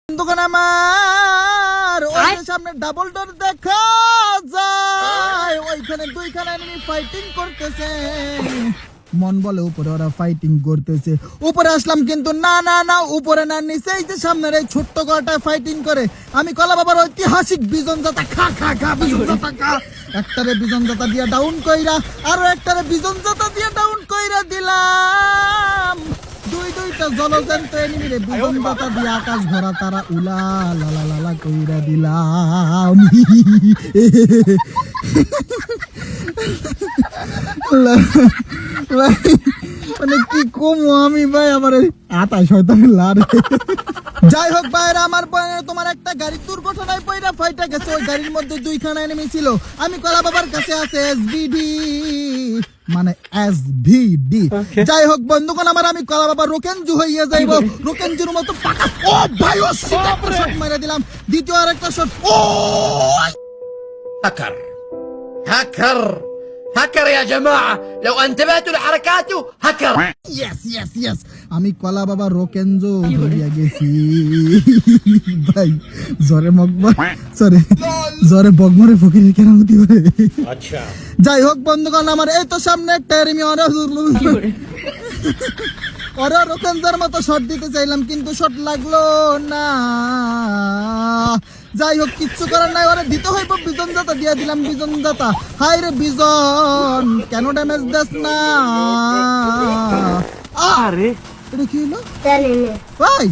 দোকান আমার ওই সামনে ডাবল ডোর দেখা যায়, ওইখানে দুইখানে এনিমি ফাইটিং করতেছে। মন বলে উপরে ওরা ফাইটিং করতেছে, উপরে আসলাম কিন্তু না না না, উপরে না নিচে এই যে সামনের এই ছোট্ট গড়টায় ফাইটিং করে। আমি কলা বাবার ঐতিহাসিক বিজন জাতা খা খা খা বিজন জাতা খা, একটারে বিজন জাতা দিয়ে ডাউন কইরা আরো একটারে বিজন জাতা দিয়ে ডাউন কইরা দিলাম। দুইটা জলজন্ত এনিমি রে বিজন জাতা দিয়ে আকাশ ভরা তারা উলা লা লা লা লা কইরা দিলাম। মানে কি কম আমি ভাই, আমার আতাশ শয়তানের লার। যাই হোক ভাইরা, আমার তোমার একটা গাড়ি দুর্ঘটনায় পয়রা ফাইটা গেছে, ওই গাড়ির মধ্যে দুইখানা এনিমি ছিল। আমি কলা বাবার কাছে আছে এসভিডি, মানে এসভিডি। যাই হোক বন্ধুগণ আমার, আমি কলা বাবা রোকেনজু হইয়া যাইব, রোকেনজুর মতো পাকা। ও ভাই ও শট মেরে দিলাম, দ্বিতীয় আরেকটা শট। ও هكر هكر هكر يا جماعة، لو انتبهتوا لحركاته هكر. ইয়েস ইয়েস ইয়েস, আমি কলা বাবা রোকেনজো হইয়া গেছি ভাই। জরে মগবা সরি, জরে বগমরে ফকিরের কেরামতি করে। अच्छा যাই হোক বন্ধুগণ আমার, এই তো সামনে একটা এনিমি, ওরা রোকেনজোর মতো শট দিতে চাইলাম কিন্তু শট লাগলো না। যাই হোক কিচ্ছু করার নাই, ওরা দিতে হইব বিজন জাতা দিয়ে দিলাম বিজন জাতা। হাই রে বিজন, কেন ড্যামেজ দেস না? আরে এটা কি হলো ভাই?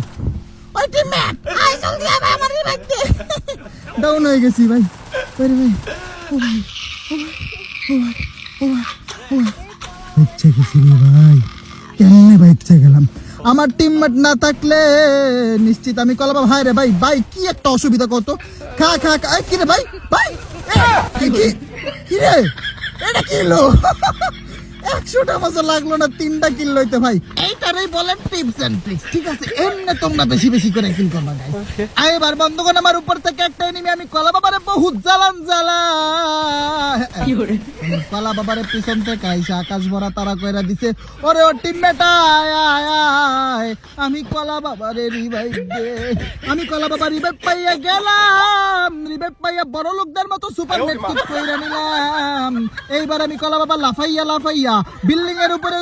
ওই টিমমেট আই জলদি আয় ভাই, আমার রিভাইভ দে। ডাউন হয়ে গেছি ভাই। আরে ভাই ও ভাই ও ভাই ও ভাই ও ভাই ও ভাই, বাচ্চা গেছি রে ভাই, কেমনে বাচ্চা গেলাম? আমার টিমমেট না থাকলে নিশ্চিত আমি কলা বাবা। হায় রে ভাই, ভাই কি একটা অসুবিধা কত। খা খা খা, কি রে ভাই ভাই কি রে, এটা কি হলো? 100টা মতো লাগলো না, 3টা কিল লইতে ভাই। এইটারই বলেন টিপস এন্ড ট্রিক্স, ঠিক আছে? এমনি তোমরা বেশি বেশি করে কিল করবা গাইস। এবার বন্ধুগণ আমার উপর থেকে একটা এনিমি, আমি কলা বাবারে বহুত জ্বালান কলা বাবারে পিছন থেকে আইসা আকাশ ভরা তারা কইরা দিছে। ওরে ও টিমমেট আয় আয় আয়, আমি কলা বাবারে রিভাইভ দে। আমি কলা বাবা রিভাইভ পাইয়া গেলাম, রিভাইভ পাইয়া বড় লোকদের মতো সুপার মেটকিট কইরা নিলাম। এইবার আমি কলা বাবা লাফাইয়া লাফাইয়া বিল্ডিং এর উপরে